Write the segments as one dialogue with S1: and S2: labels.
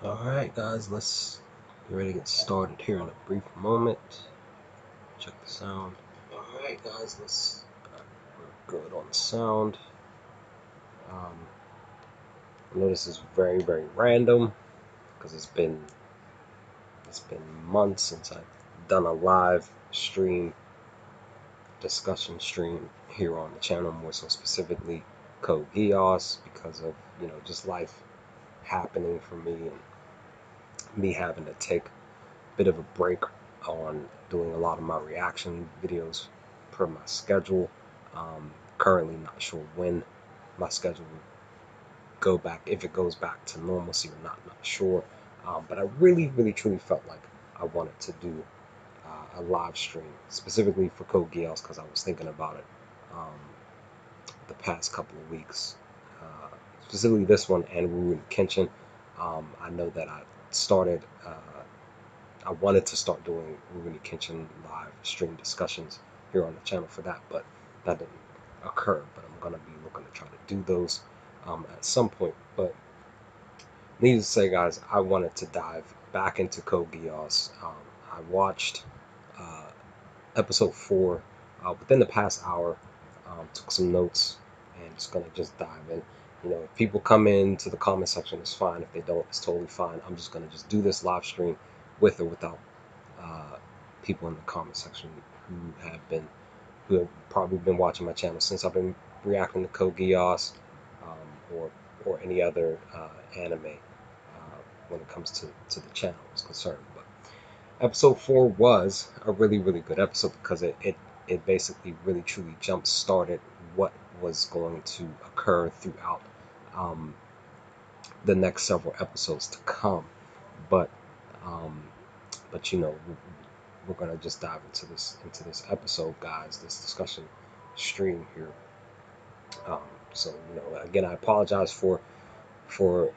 S1: Alright guys, let's get ready to get started here in a brief moment. Check the sound. Alright guys, we're good on the sound. I know this is very random because it's been months since I've done a live stream, discussion stream here on the channel, more so specifically Code Geass, because of just life happening for me and me having to take bit of a break on doing a lot of my reaction videos per my schedule. Currently not sure when my schedule will go back, if it goes back to normalcy or not sure. But I really truly felt like I wanted to do a live stream specifically for Code Geass because I was thinking about it um, the past couple of weeks, specifically this one and Ruin Kenshin. I know that I wanted to start doing Rurouni Kenshin live stream discussions here on the channel for that, but that didn't occur. But I'm gonna be looking to try to do those at some point. But needless to say, guys, I wanted to dive back into Code Geass. I watched uh, episode 4 within the past hour. Took some notes and just gonna dive in. If people come into the comment section, it's fine. If they don't, it's totally fine. I'm just gonna do this live stream with or without uh, people in the comment section who have probably been watching my channel since I've been reacting to Code Geass, or any other anime when it comes to the channel is concerned. But episode 4 was a really good episode because it basically really truly jump started what was going to occur throughout um, the next several episodes to come. But um, we're gonna just dive into this episode, guys. This discussion stream here. So again, I apologize for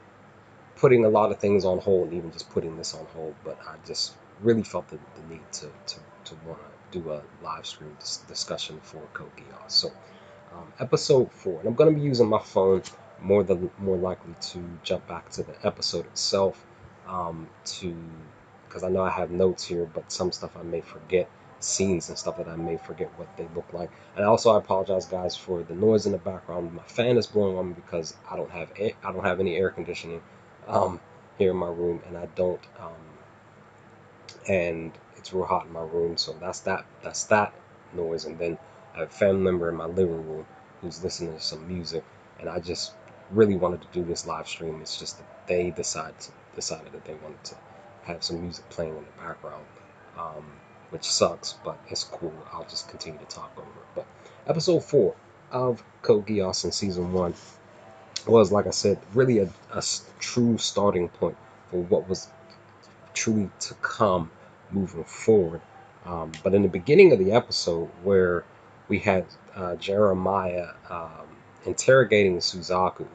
S1: putting a lot of things on hold, even just putting this on hold. But I just really felt the need to want to do a live stream discussion for Code Geass. So episode 4, and I'm gonna be using my phone more likely to jump back to the episode itself, to because I know I have notes here, but some stuff I may forget, scenes and stuff that I may forget what they look like. And also I apologize, guys, for the noise in the background. My fan is blowing on me because I don't have any air conditioning um, here in my room, and I don't and it's real hot in my room, so that's that noise. And then I have a family member in my living room who's listening to some music, and I just really wanted to do this live stream. It's just that they decided that they wanted to have some music playing in the background, um, which sucks, but it's cool. I'll just continue to talk over it. But episode 4 of Code Geass in season 1 was, like I said, really a true starting point for what was truly to come moving forward. But in the beginning of the episode, where we had Jeremiah interrogating Suzaku,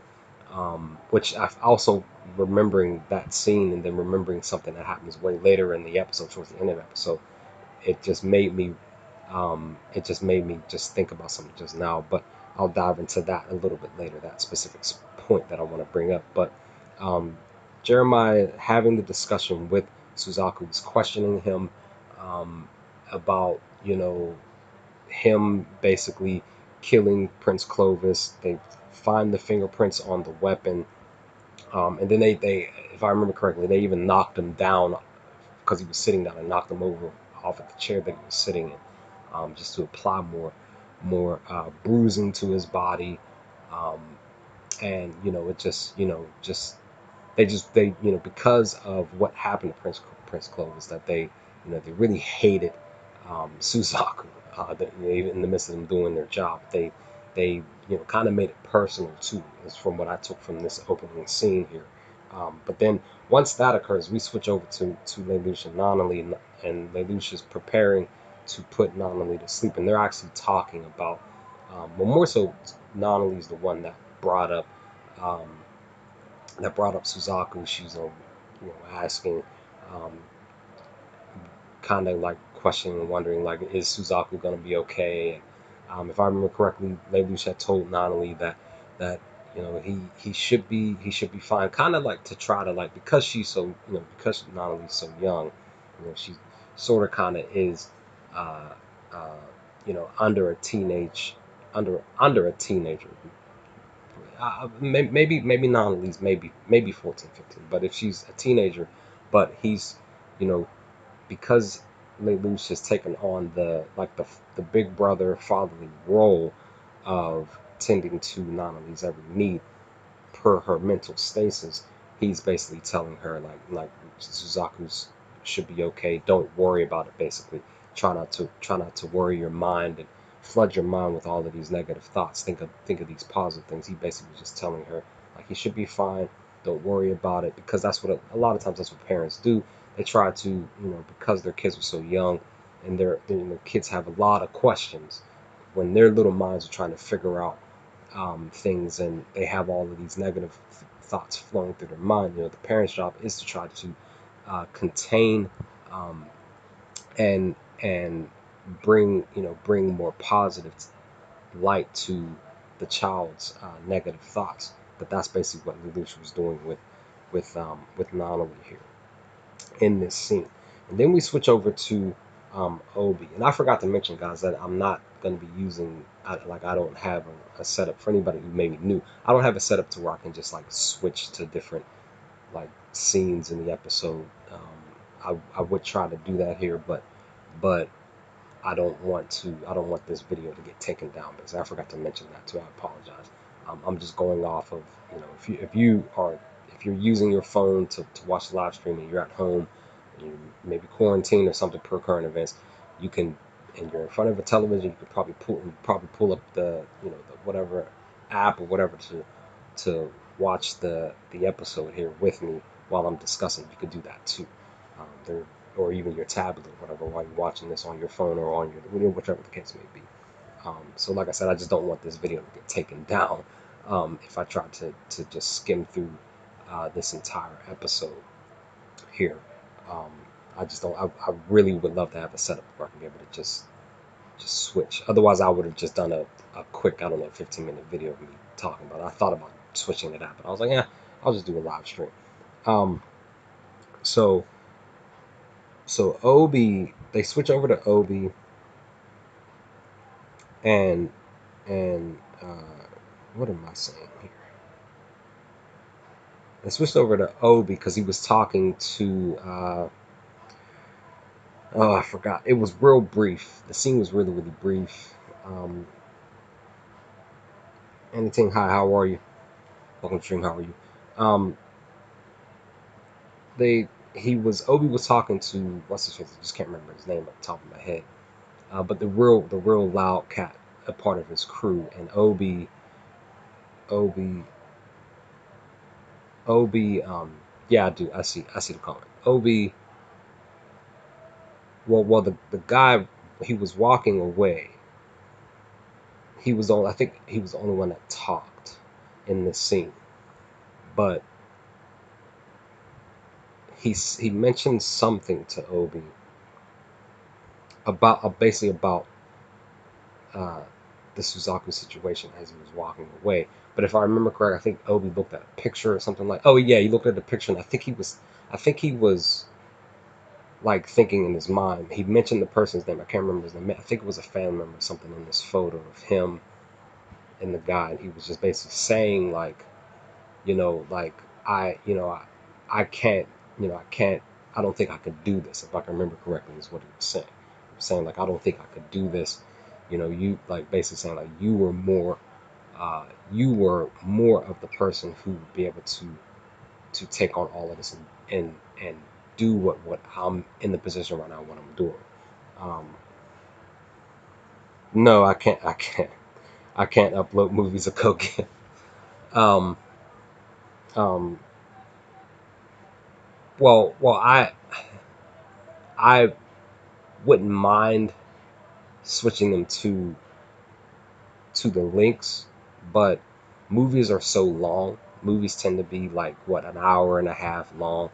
S1: which I also remembering that scene and then remembering something that happens way later in the episode, towards the end of the episode, it just made me just think about something just now. But I'll dive into that a little bit later, that specific point that I want to bring up. But um, Jeremiah having the discussion with Suzaku was questioning him um, about, him basically killing Prince Clovis. They find the fingerprints on the weapon, and then they, if I remember correctly, they even knocked him down because he was sitting down and knocked him over off of the chair that he was sitting in, just to apply more bruising to his body. Um, and it just they because of what happened to Prince Clovis, that they really hated Suzaku. That, even in the midst of them doing their job, they kind of made it personal too. Is from what I took from this opening scene here. But then once that occurs, we switch over to Lelouch and Nonali, and Lelouch is preparing to put Nonali to sleep, and they're actually talking about. Well, more so, Nonali's the one um, that brought up Suzaku. She's asking, um, kind of like questioning and wondering, like, is Suzaku gonna be okay? And if I remember correctly, Lelouch had told Nanali that he should be fine. Kind of like to try to like because she's so because Nanaly's so young, she sort of kind of is uh, uh, under a teenager. Maybe Nanaly's maybe 14, 15. But if she's a teenager, but he's you know because Lelouch has taken on the big brother fatherly role of tending to Nanaly's every need per her mental stasis. He's basically telling her like Suzaku's should be okay. Don't worry about it. Basically, try not to worry your mind and flood your mind with all of these negative thoughts. Think of these positive things. He basically was just telling her like he should be fine. Don't worry about it because that's what a lot of times that's what parents do. They try to because their kids are so young and kids have a lot of questions when their little minds are trying to figure out things and they have all of these negative thoughts flowing through their mind. The parent's job is to try to contain um, and bring more positive light to the child's negative thoughts. But that's basically what Lelouch was doing with Nanawi here in this scene. And then we switch over to Obi. And I forgot to mention, guys, that I'm not going to be using, I don't have a setup for anybody who maybe new. I don't have a setup to where I can just like switch to different like scenes in the episode. I would try to do that here, but I don't want this video to get taken down because I forgot to mention that too. I apologize. I'm just going off of, if you're using your phone to watch the live stream and you're at home, you maybe quarantine or something per current events, you can, and you're in front of a television, you could probably pull up the whatever app or whatever to watch the episode here with me while I'm discussing. You could do that too. There or even your tablet or whatever while you're watching this on your phone or on your whichever the case may be. So like I said, I just don't want this video to get taken down if I try to just skim through this entire episode here. Um, I just don't. I really would love to have a setup where I can be able to just switch. Otherwise, I would have just done a quick, I don't know, 15-minute video of me talking about it. I thought about switching it out, but I was like, yeah, I'll just do a live stream. Um, so so Obi, they switch over to Obi, and what am I saying here? They switched over to Obi because he was talking to oh, I forgot. It was real brief. The scene was really really brief. Um, Anything? Hi, how are you? Welcome to stream. How are you? Um, they Obi was talking to what's his face? I just can't remember his name off the top of my head. But the real loud cat, a part of his crew, and Obi Obi, yeah, I do. I see the comment. Obi, well, the guy, he was walking away. I think he was the only one that talked in this scene, but he mentioned something to Obi about basically about uh, the Suzaku situation as he was walking away. But if I remember correct, I think Obi looked at a picture or something like. Oh yeah, he looked at the picture, and I think he was like thinking in his mind. He mentioned the person's name. I can't remember his name. I think it was a family member or something in this photo of him and the guy. And he was just basically saying like, like I can't, I can't. I don't think I could do this. If I can remember correctly, is what he was saying. He was saying like I don't think I could do this. You like basically saying like you were more of the person who would be able to take on all of this and do what I'm in the position right now what I'm doing. Um, no, I can't upload movies of cocaine. Um, um, well, I wouldn't mind switching them to the links, but movies are so long. Movies tend to be like what an hour and a half long,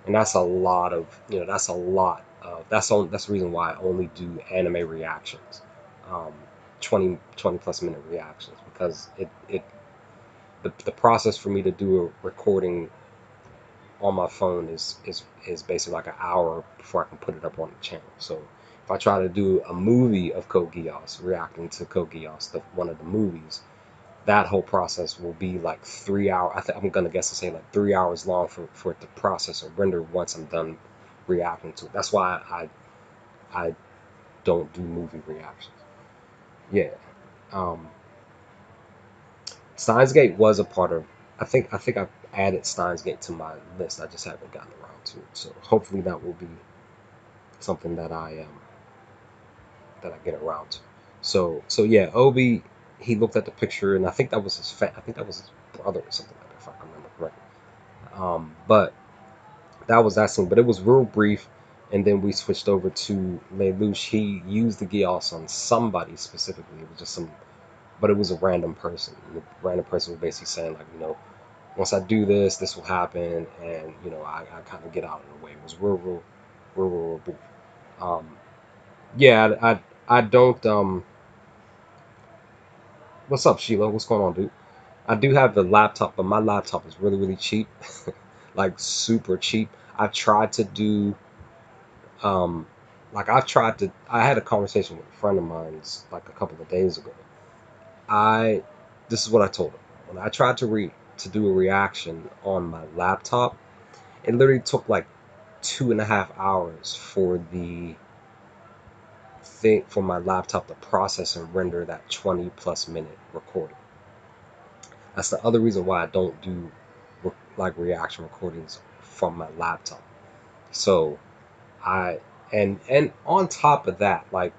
S1: and that's a lot of that's a lot of that's the reason why I only do anime reactions, um, 20 plus minute reactions because it the process for me to do a recording on my phone is basically like an hour before I can put it up on the channel. So if I try to do a movie of Code Geass, reacting to Code Geass, one of the movies, that whole process will be like 3 hours. I'm gonna guess to say like 3 hours long for it to process or render once I'm done reacting to it. That's why I don't do movie reactions. Yeah. Um, Steins Gate was a part of. I think I've added Steins Gate to my list. I just haven't gotten around to it. So hopefully that will be something that I get around to. So yeah, Obi, he looked at the picture and I think that was I think that was his brother or something like that if I can remember correctly. But that was that scene. But it was real brief, and then we switched over to Lelouch. He used the Geass on somebody specifically. It was just some, but it was a random person. And the random person was basically saying like, once I do this, this will happen, and I kind of get out of the way. It was real brief. Um, yeah, I don't. What's up, Sheila? What's going on, dude? I do have the laptop, but my laptop is really cheap, like super cheap. I've tried to do, um, like I've tried to. I had a conversation with a friend of mine's like a couple of days ago. I, this is what I told him when I tried to do a reaction on my laptop. It literally took like 2.5 hours for the thing for my laptop to process and render that 20+ minute recording. That's the other reason why I don't do like reaction recordings from my laptop. So I and on top of that, like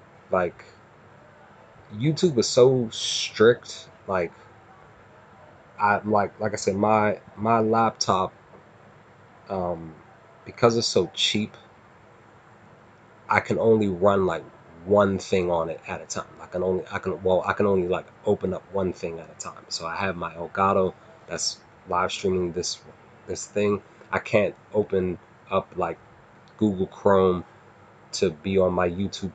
S1: YouTube is so strict. Like I said, my laptop, um, because it's so cheap, I can only run like one thing on it at a time. I can only like open up one thing at a time. So I have my Elgato that's live streaming this thing. I can't open up like Google Chrome to be on my YouTube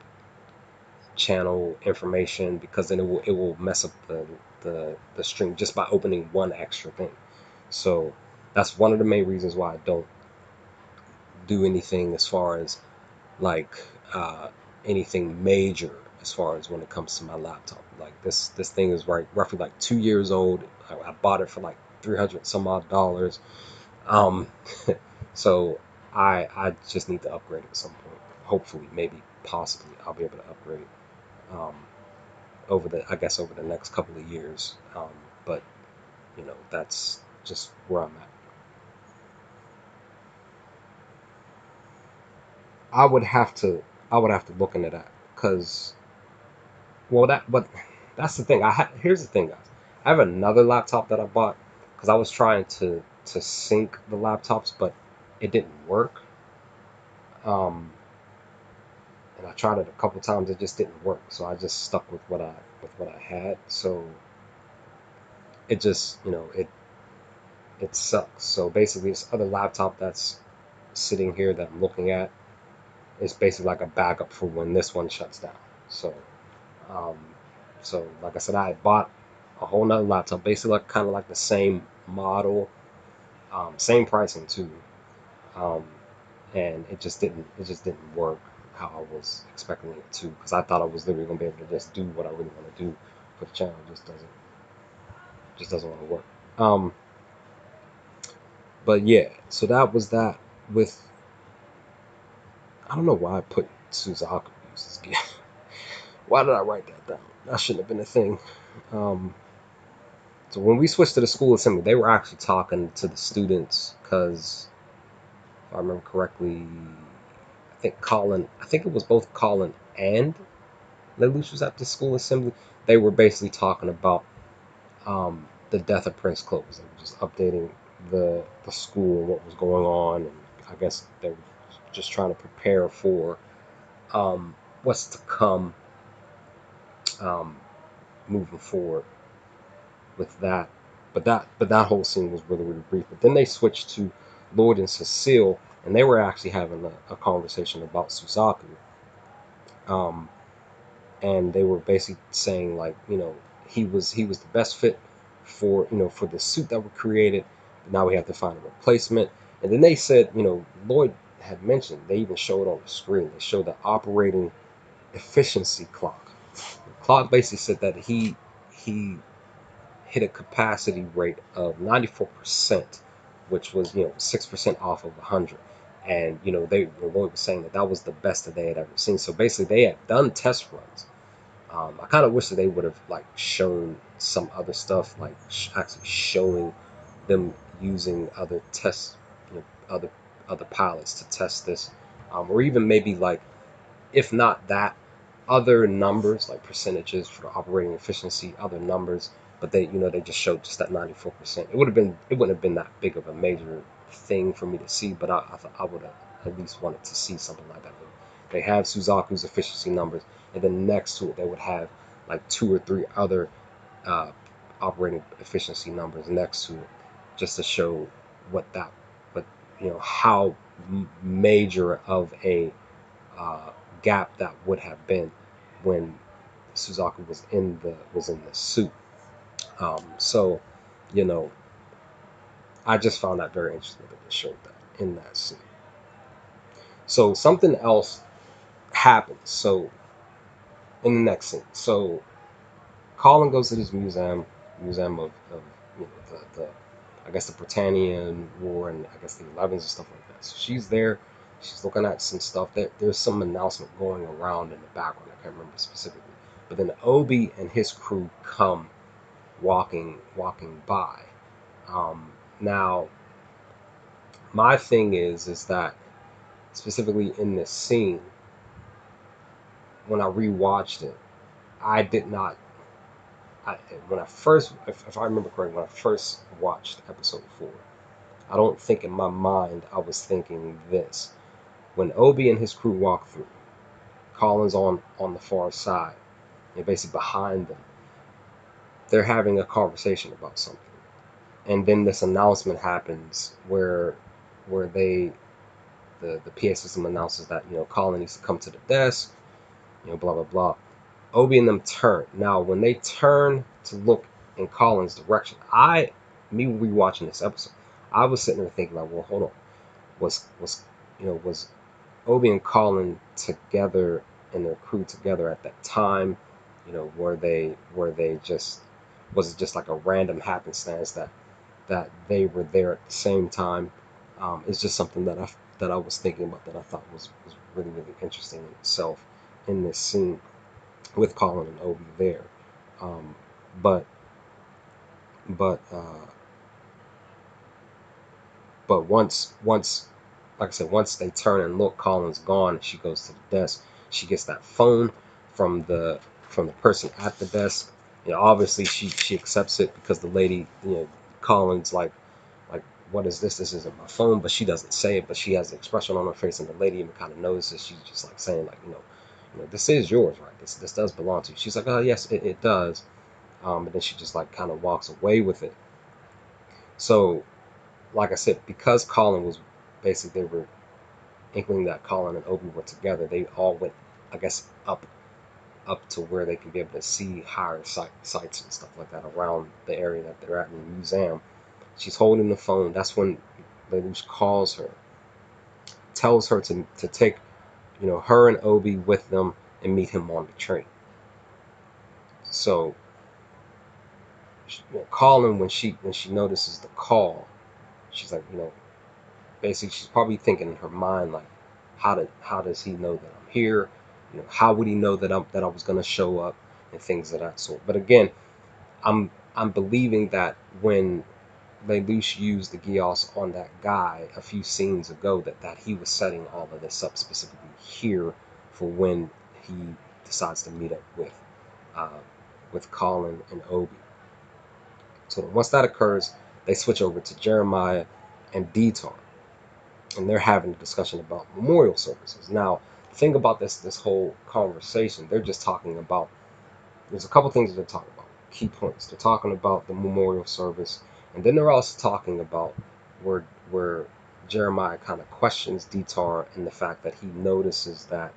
S1: channel information because then it will mess up the stream just by opening one extra thing. So that's one of the main reasons why I don't do anything as far as like uh, anything major as far as when it comes to my laptop. Like this thing is roughly like 2 years old. I bought it for like 300 some odd dollars. Um, so I just need to upgrade it at some point. Hopefully, maybe, possibly, I'll be able to upgrade um, over the next couple of years. But that's just where I'm at. I would have to I would have to look into that because but that's the thing. Here's the thing, guys. I have another laptop that I bought because I was trying to sync the laptops, but it didn't work. Um, and I tried it a couple times. It just didn't work. So I just stuck with what I had. So it just it sucks. So basically, this other laptop that's sitting here that I'm looking at is basically like a backup for when this one shuts down. So Um, so like I said, I had bought a whole nother laptop, basically like kind of like the same model, same pricing too, um, and it just didn't work how I was expecting it to because I thought I was literally gonna be able to just do what I really want to do for the channel. It just doesn't want to work. Um, but yeah, so that was that with I don't know why I put Suzaku uses again. Why did I write that down? That shouldn't have been a thing. Um, So when we switched to the school assembly, they were actually talking to the students because, if I remember correctly, I think it was both Colin and Lelouch was at the school assembly. They were basically talking about the death of Prince Clovis. They were just updating the school and what was going on, and I guess they were just trying to prepare for what's to come um, moving forward with that. But that whole scene was really brief. But then they switched to Lloyd and Cecile, and they were actually having a conversation about Suzaku. And they were basically saying like he was the best fit for for the suit that were created. Now we have to find a replacement. And then they said, Lloyd had mentioned, they even showed on the screen. They showed the operating efficiency clock. The clock basically said that he hit a capacity rate of 94%, which was 6% off of 100. And Lloyd was saying that that was the best that they had ever seen. So basically, they had done test runs. I kind of wish that they would have like shown some other stuff, like actually showing them using other tests, other pilots to test this, or even maybe like, if not that, other numbers like percentages for operating efficiency, other numbers. But they just showed just that 94%. It wouldn't have been that big of a major thing for me to see, but I thought I would have at least wanted to see something like that. They have Suzaku's efficiency numbers, and then next to it they would have like two or three other uh, operating efficiency numbers next to it, just to show what that, but how major of a uh, gap that would have been when Suzaku was in the suit. So, you know, I just found that very interesting that they showed that in that scene. So something else happens. So in the next scene, so Colin goes to this museum of the I guess the Britannian War and I guess the 11s and stuff like that. So she's there. She's looking at some stuff. There's some announcement going around in the background. I can't remember specifically. But then Obi and his crew come walking by. Now, my thing is that specifically in this scene, when I rewatched it, I did not. When I first, if I remember correctly, when I first watched episode 4, I don't think in my mind I was thinking this. When Obi and his crew walk through, Colin's on the far side, and basically behind them, they're having a conversation about something. And then this announcement happens where the PA system announces that Colin needs to come to the desk, blah blah blah. Obi and them turn. Now when they turn to look in Colin's direction, me rewatching this episode, I was sitting there thinking like, well, hold on, was Obi and Colin together and their crew together at that time? Were they just, was it just like a random happenstance that they were there at the same time? It's just something that I was thinking about that I thought was really really interesting in itself in this scene with Colin and Obi there. Um, but but uh, but once like I said, once they turn and look, Colin's gone. She goes to the desk. She gets that phone from the person at the desk. Obviously she accepts it because the lady, Colin's like, what is this? This isn't my phone. But she doesn't say it. But she has the expression on her face, and the lady even kind of notices. She's just like saying like, this is yours, right? This does belong to you. She's like, oh yes, it does. And then she just like kind of walks away with it. So like I said, because Colin was basically, they were inkling that Colin and Obi were together, they all went, I guess, up to where they can be able to see higher sites and stuff like that around the area that they're at in the museum. She's holding the phone. That's when Lelouch calls her, tells her to take her and Obi with them and meet him on the train. So Colin, when she notices the call, she's like, basically she's probably thinking in her mind like, how does he know that I'm here? How would he know that I was gonna show up and things of that sort. But again, I'm believing that when Lelouch used the Geass on that guy a few scenes ago, that he was setting all of this up specifically here for when he decides to meet up uh, with Colin and Obi. So once that occurs, they switch over to Jeremiah and Dietar, and they're having a discussion about memorial services. Now, the thing about this whole conversation, they're just talking about, there's a couple things that they're talking about, key points. They're talking about the memorial service, and then they're also talking about where Jeremiah kind of questions Dietar and the fact that he notices that,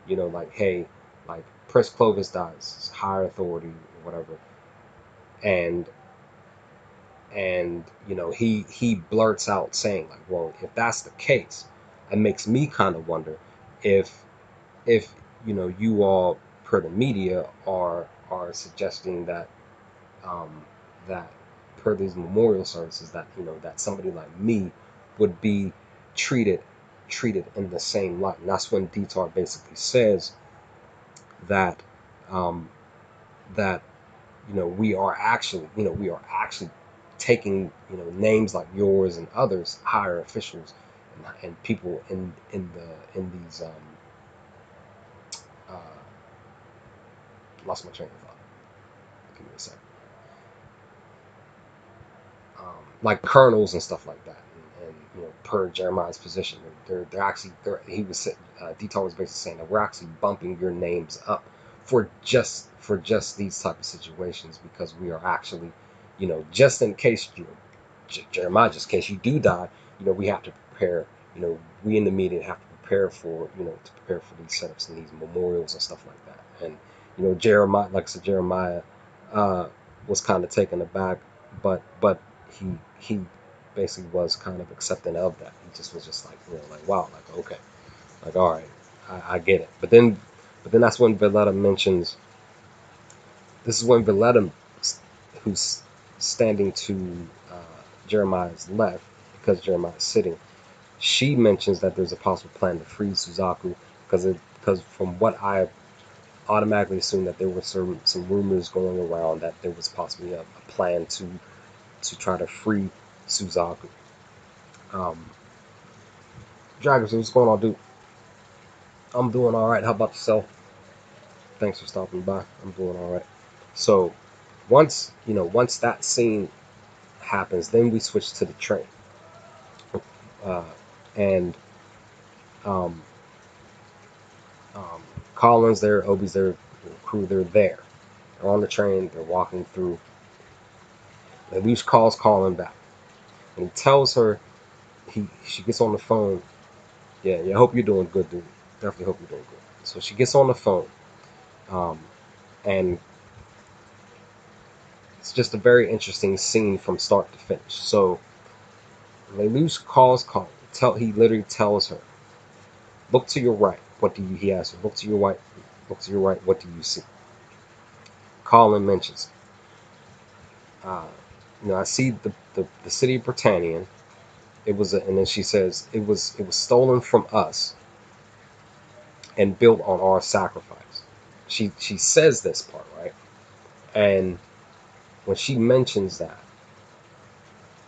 S1: like, hey, like Prince Clovis dies, higher authority, whatever, and And he blurts out saying like, well, if that's the case, it makes me kind of wonder if if you all, per the media, are suggesting that um, that per these memorial services, that that somebody like me would be treated in the same light. And that's when Dtar basically says that um, that we are actually taking names like yours and others, higher officials, and people in these uh, lost my train of thought. Give me a second. Like colonels and stuff like that, and per Jeremiah's position, they're actually he was Detail was basically saying that we're actually bumping your names up for just these type of situations, because we are actually, just in case Jeremiah, just in case you do die, we have to prepare. We in the media have to prepare for these setups and these memorials and stuff like that. And Jeremiah, like I said, Jeremiah was kind of taken aback, but he basically was kind of accepting of that. He just was just like, like, wow, like, okay, like, all right, I get it. But then that's when Valletta mentions. This is when Valletta, who's standing to Jeremiah's left, because Jeremiah's sitting, she mentions that there's a possible plan to free Suzaku, because from what I automatically assumed, that there were some rumors going around that there was possibly a plan to try to free Suzaku. Um, Dragons, what's going on, dude? I'm doing all right. How about yourself? Thanks for stopping by. I'm doing all right. So once that scene happens, then we switch to the train, uh, and um, um, Colin's there, Obi's there, the crew, they're there. They're on the train. They're walking through. Lelouch calls Colin back, and he tells her, she gets on the phone. Yeah, yeah. I hope you're doing good, dude. Definitely hope you're doing good. So she gets on the phone, um, and it's just a very interesting scene from start to finish. So Lelouch calls Colin. He literally tells her, "Look to your right. What do you?" He asks her, "Look to your right. Look to your right. What do you see?" Colin mentions, uh, "I see the city of Britannian. And then she says it was stolen from us and built on our sacrifice." She says this part, right, and when she mentions that,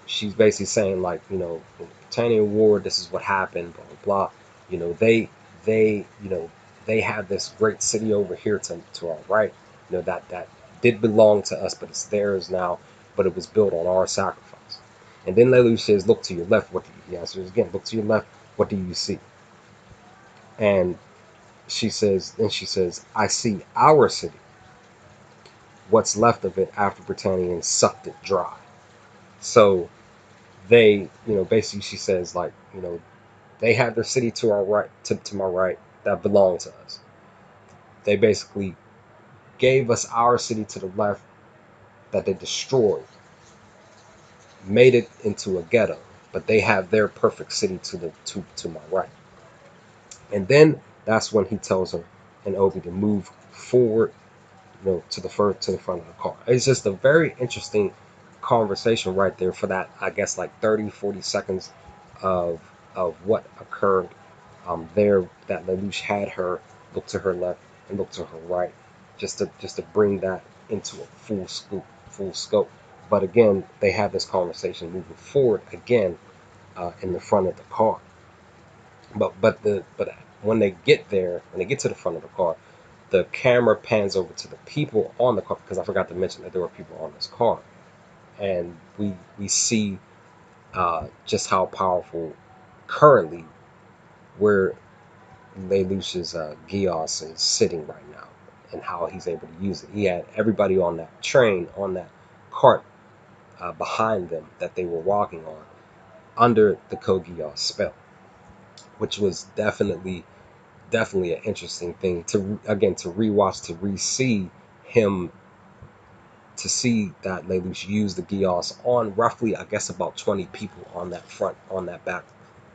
S1: she's basically saying, like, in the Britannian War, this is what happened, blah blah blah. They they have this great city over here to our right, that did belong to us, but it's theirs now, but it was built on our sacrifice. And then Lelouch says, "Look to your left. What do you?" He answers again, "Look to your left. What do you see?" And she says, "I see our city. What's left of it after Britannians sucked it dry." So they, basically, she says, like, they have their city to our right, to my right, that belonged to us. They basically gave us our city to the left, that they destroyed, made it into a ghetto, but they have their perfect city to my right. And then that's when he tells her and Obi to move forward, to the front of the car. It's just a very interesting conversation right there for that, I guess, like 30-40 seconds of what occurred there, that Lelouch had her look to her left and look to her right, just to bring that into a full scope. But again, they have this conversation moving forward again, in the front of the car. But when they get there, when they get to the front of the car, the camera pans over to the people on the car, because I forgot to mention that there were people on this car, and we see just how powerful currently where Lelouch's Geass is sitting right now, and how he's able to use it. He had everybody on that train, on that cart, behind them, that they were walking on, under the Kogias spell, which was definitely an interesting thing to, again, to rewatch, to re-see him to see that Lelouch used the Geass on roughly, I guess, about 20 people on that front, on that back,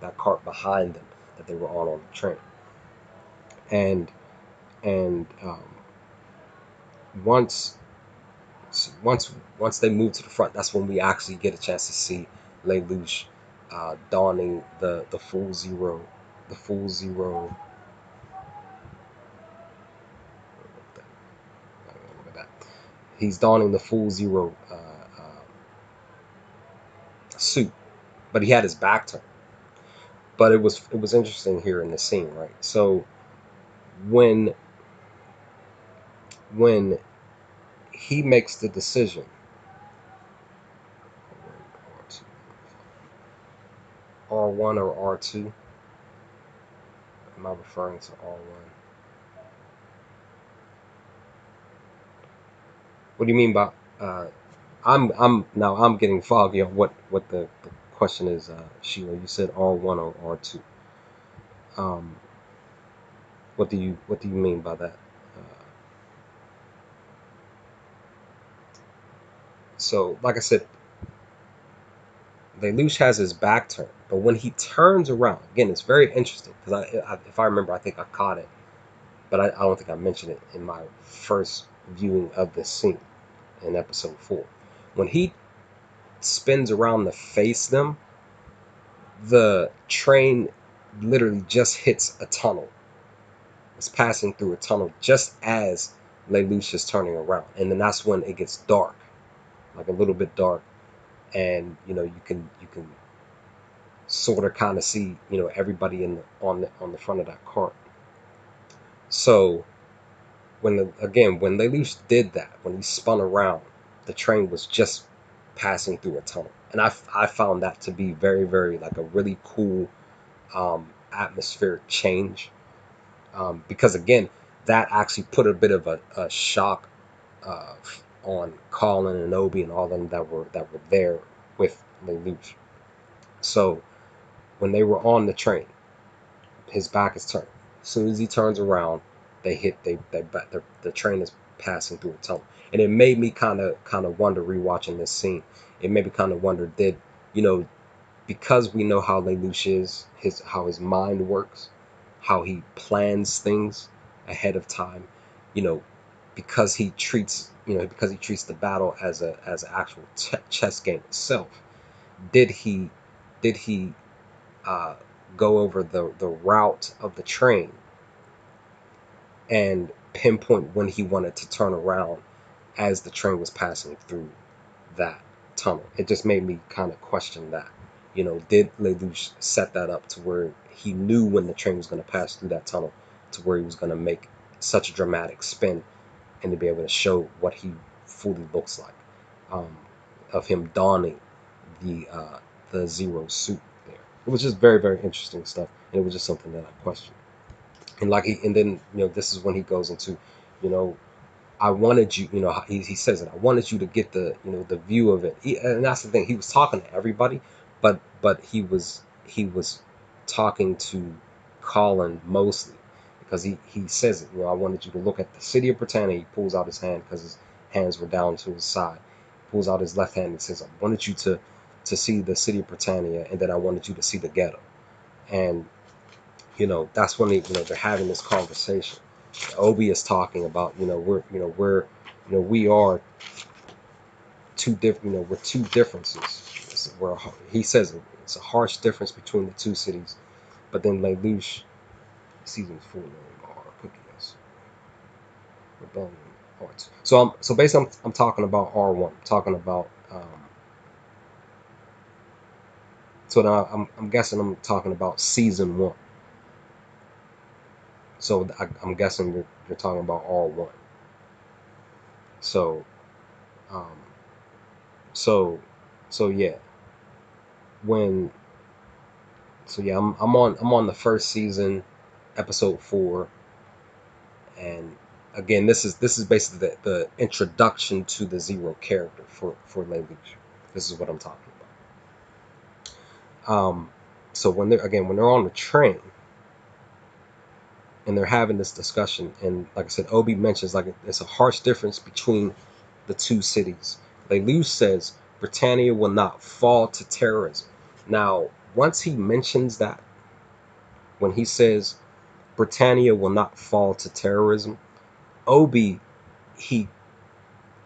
S1: that cart behind them that they were on the train. And and once once they move to the front, that's when we actually get a chance to see Lelouch donning the full zero, the full zero. Look at that. He's donning the full zero suit, but he had his back turned. But it was interesting here in the scene, right? So when when he makes the decision, R1 or R2? Am I referring to R1? What do you mean by? Uh, I'm getting foggy on what the question is, Sheila. You said R1 or R2. Um, what do you mean by that? So, like I said, Lelouch has his back turned, but when he turns around, again, it's very interesting because if I remember, I think I caught it, but I don't think I mentioned it in my first viewing of this scene in episode 4. When he spins around to face them, the train literally just hits a tunnel. It's passing through a tunnel just as Lelouch is turning around, and then that's when it gets dark, like a little bit dark, and you can sort of kind of see everybody on the front of that cart. So when Lelouch did that, when he spun around, the train was just passing through a tunnel, and I found that to be very, very, like, a really cool atmospheric change, because again, that actually put a bit of a shock uh, on Colin and Obi and all of them that were there with Lelouch. So when they were on the train, his back is turned. As soon as he turns around, the train is passing through a tunnel, and it made me kind of wonder, rewatching this scene. It made me kind of wonder, did you know because we know how Lelouch is, how his mind works, how he plans things ahead of time, you know, because he treats the battle as an actual chess game itself. Did he uh, go over the route of the train and pinpoint when he wanted to turn around as the train was passing through that tunnel? It just made me kind of question that. Did Lelouch set that up to where he knew when the train was going to pass through that tunnel, to where he was going to make such a dramatic spin and to be able to show what he fully looks like, um, of him donning the zero suit there? It was just very, very interesting stuff, and it was just something that I questioned. And then this is when he goes into, you know I wanted you, he says it. I wanted you to get the view of it. And that's the thing. He was talking to everybody, but he was talking to Colin mostly, because he says it. I wanted you to look at the city of Britannia. He pulls out his hand because his hands were down to his side. Pulls out his left hand and says, "I wanted you to see the city of Britannia, and then I wanted you to see the ghetto." And that's when they're having this conversation. Obi is talking about, we are two different, we're two differences. He says it's a harsh difference between the two cities. But then Lelouch, season's full name are Cookies Rebellion Arts. So basically, I'm talking about R1. I'm talking about so now I'm guessing I'm talking about season 1. So I'm guessing you're talking about R1. So um, so so yeah, when yeah, I'm on the first season, episode 4, and again, this is basically the introduction to the Zero character for Lelouch. This is what I'm talking about. So when they're on the train and they're having this discussion, and like I said, Obi mentions, like, it's a harsh difference between the two cities. Lelouch says Britannia will not fall to terrorism. Now, once he mentions that, when he says Britannia will not fall to terrorism, Obi, he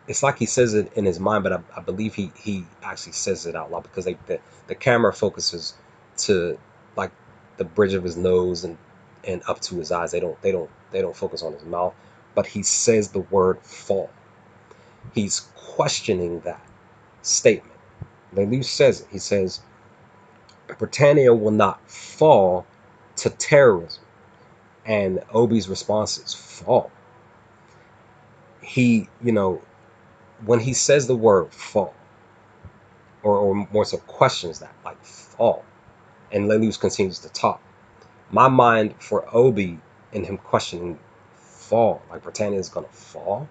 S1: it's like he says it in his mind, but I believe he actually says it out loud because the camera focuses to like the bridge of his nose and up to his eyes. They don't focus on his mouth, but he says the word fall. He's questioning that statement. Lelouch says it. He says Britannia will not fall to terrorism, and Obi's response is fall. He, when he says the word fall, or more so questions that, like fall, and Lelouch continues to talk. My mind for Obi and him questioning fall, like Britannia is gonna fall.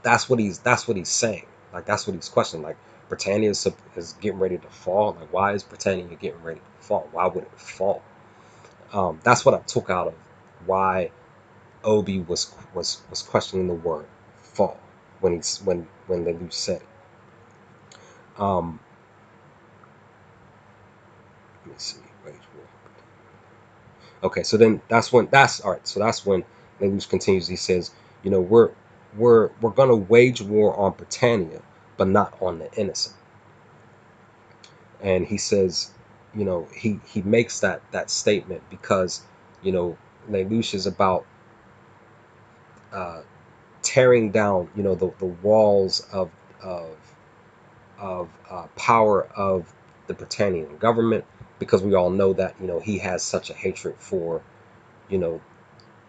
S1: That's what he's saying. Like that's what he's questioning. Like Britannia is getting ready to fall. Like why is Britannia getting ready to fall? Why would it fall? That's what I took out of why Obi was questioning the word fall when Lelouch said it. Um, Let me see. Wait, okay, so then that's all right. So that's when Lelouch continues. He says, we're gonna wage war on Britannia, but not on the innocent. And he says, he makes that statement because you know Lelouch is about uh, tearing down the walls of power of the Britannian government, because we all know that he has such a hatred for you know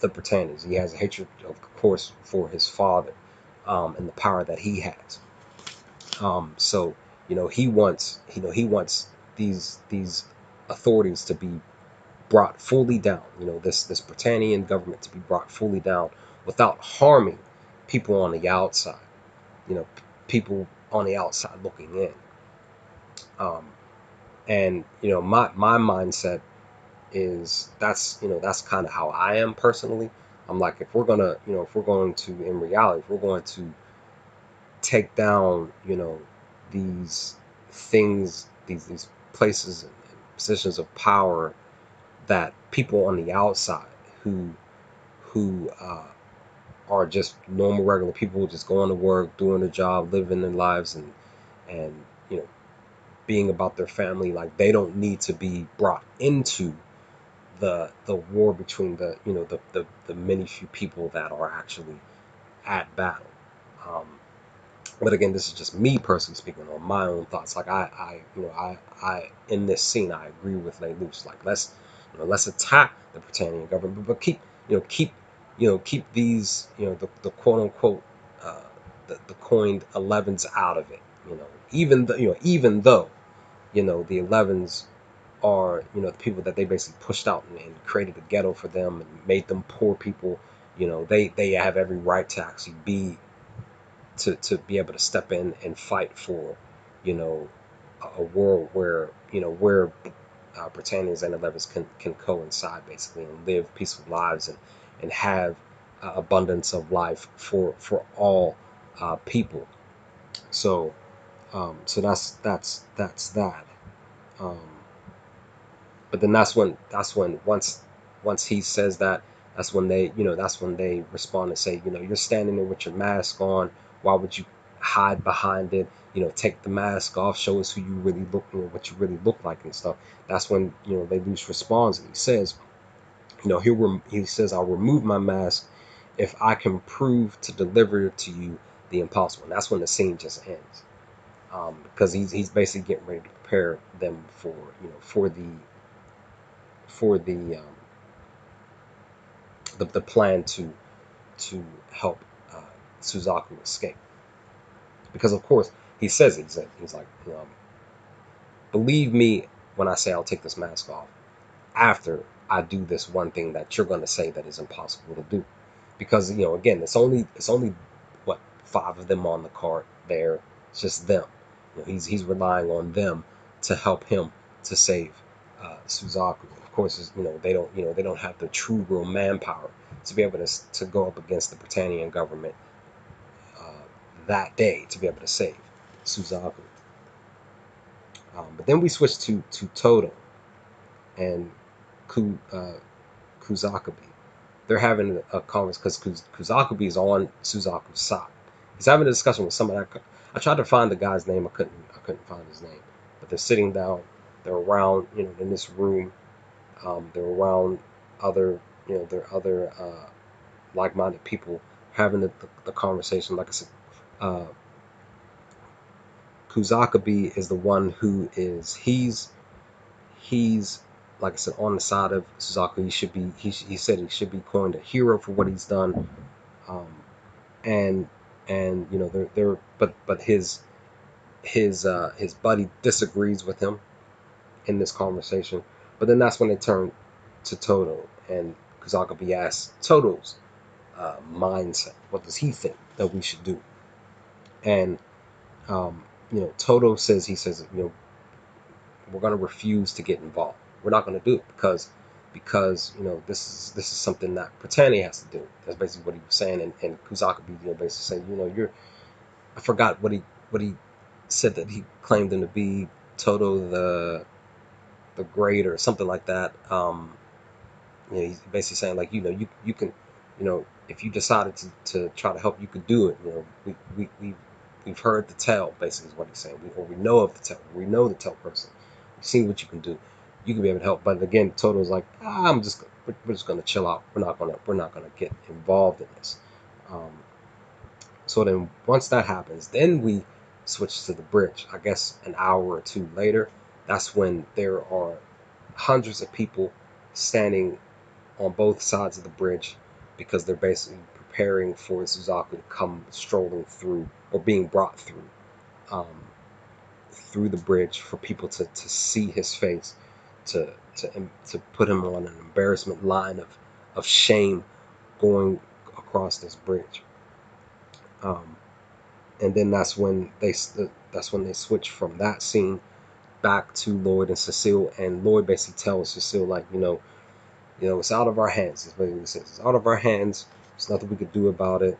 S1: the Britannians. He has a hatred, of course, for his father, and the power that he has. So he wants these authorities to be brought fully down. This Britannian government to be brought fully down without harming people on the outside. People on the outside looking in. Um, and my mindset is that's kind of how I am personally. I'm like, if we're going to in reality, if we're going to take down these things, these places and positions of power that people on the outside who are just normal regular people just going to work, doing their job, living their lives, and you know being about their family, like they don't need to be brought into the war between the many few people that are actually at battle. Um, but again, this is just me personally speaking on my own thoughts. Like I in this scene, I agree with Lelouch. Like let's attack the Britannian government, but keep these the quote unquote uh, the coined 11s out of it. Even though the 11s are the people that they basically pushed out and created a ghetto for them and made them poor people. They have every right to actually be able to step in and fight for you know a world where Britannians and 11s can coincide basically and live peaceful lives and have abundance of life for all people. So that's that. Um, but then that's when once he says that, that's when they respond and say, you're standing there with your mask on. Why would you hide behind it? Take the mask off, show us who you really look, what you really look like and stuff. That's when Lelouch responds and he says, he says, I'll remove my mask if I can prove to deliver to you the impossible. And that's when the scene just ends, because he's basically getting ready to prepare them for the plan to help uh, Suzaku escape. Because of course he says it. He's like, believe me when I say I'll take this mask off after I do this one thing that you're going to say that is impossible to do. Because again, it's only what, five of them on the cart there. It's just them. He's relying on them to help him to save Suzaku. Of course, they don't have the true real manpower to be able to go up against the Britannian government uh, that day to be able to save Suzaku. But then we switch to Toto and Kuzakubi. They're having a conversation because Kuzakubi is on Suzaku's side. He's having a discussion with somebody. I tried to find the guy's name. I couldn't find his name. But they're sitting down. They're around, in this room. They're around other, there are other like-minded people having the conversation. Like I said, uh, Kuzakubi is the one who is he's like I said on the side of Suzaku. He said he should be coined a hero for what he's done. Um, and they're but his buddy disagrees with him in this conversation. But then that's when they turn to Toto, and Kuzakubi asks Toto's mindset. What does he think that we should do? And Toto says we're going to refuse to get involved. We're not going to do it because this is something that Britannia has to do. That's basically what he was saying, and Kuzakubi basically saying you're I forgot what he said that he claimed him to be Toto the Great or something like that. He's basically saying like you can if you decided to try to help you could do it. We've heard the tale basically is what he's saying. We know of the tale. We know the tale person. We've seen what you can do. You can be able to help. But again, Toto's like we're just gonna chill out. We're not gonna get involved in this. Um, so then once that happens, then we switch to the bridge. I guess an hour or two later, that's when there are hundreds of people standing on both sides of the bridge because they're basically preparing for Suzaku to come strolling through or being brought um, through the bridge for people to see his face, to put him on an embarrassment line of shame going across this bridge. Um, and then that's when they switch from that scene back to Lloyd and Cecile, and Lloyd basically tells Cecile like it's out of our hands. It's basically what he says. It's out of our hands. There's nothing we could do about it.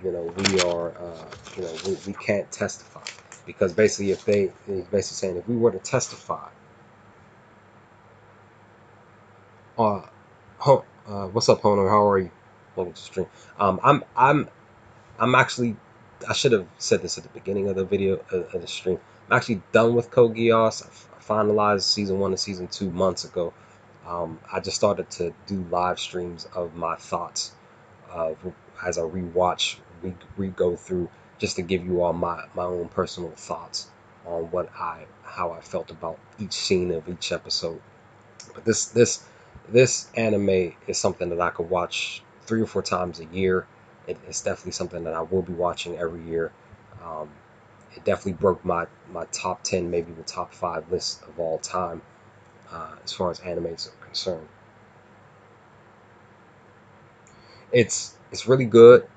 S1: We are we can't testify because basically he's basically saying if we were to testify, uh, what's up, Honor? How are you? Welcome to the stream. I'm actually, I should have said this at the beginning of the video, of the stream. I'm actually done with Code Geass. I finalized season 1 and season 2 months ago. I just started to do live streams of my thoughts as I rewatch, re-go through, just to give you all my own personal thoughts on how I felt about each scene of each episode. But this anime is something that I could watch 3 or 4 times a year. It's definitely something that I will be watching every year. Um, it definitely broke my top 10, maybe the top 5 list of all time as far as animes are concerned. It's really good.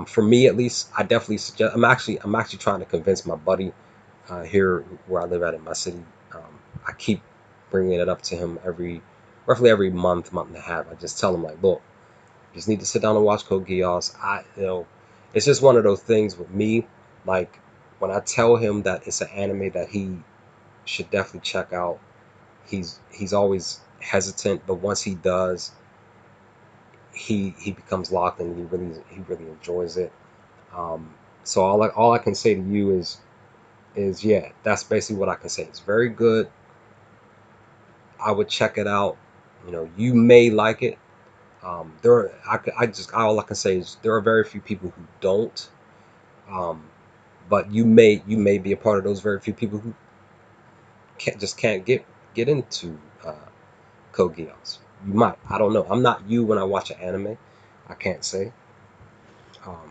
S1: For me at least, I definitely suggest. I'm actually trying to convince my buddy here where I live at in my city. I keep bringing it up to him roughly every month and a half. I just tell him like, look, you just need to sit down and watch Code Geass. It's just one of those things with me. Like when I tell him that it's an anime that he should definitely check out, he's always hesitant, but once he does, he becomes locked and he really enjoys it. Um, so all I can say to you is yeah, that's basically what I can say. It's very good. I would check it out. You may like it. There are, I just all I can say is there are very few people who don't. Um, but you may be a part of those very few people who can't get into Code Geass. You might. I don't know. I'm not you when I watch an anime. I can't say.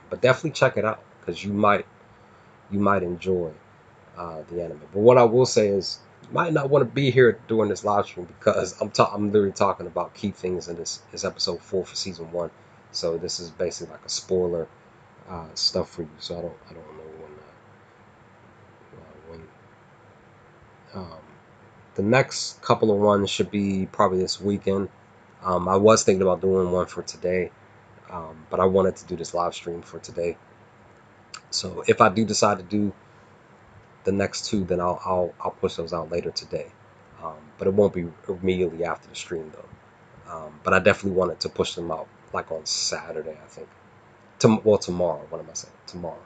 S1: But definitely check it out because you might enjoy the anime. But what I will say is, you might not want to be here during this live stream because I'm literally talking about key things in this episode 4 for season 1. So this is basically like a spoiler stuff for you. So I don't know when the next couple of ones should be probably this weekend. I was thinking about doing one for today, but I wanted to do this live stream for today. So if I do decide to do the next two, then I'll push those out later today. But it won't be immediately after the stream though. But I definitely wanted to push them out like on Saturday, I think. Well, tomorrow. What am I saying? Tomorrow,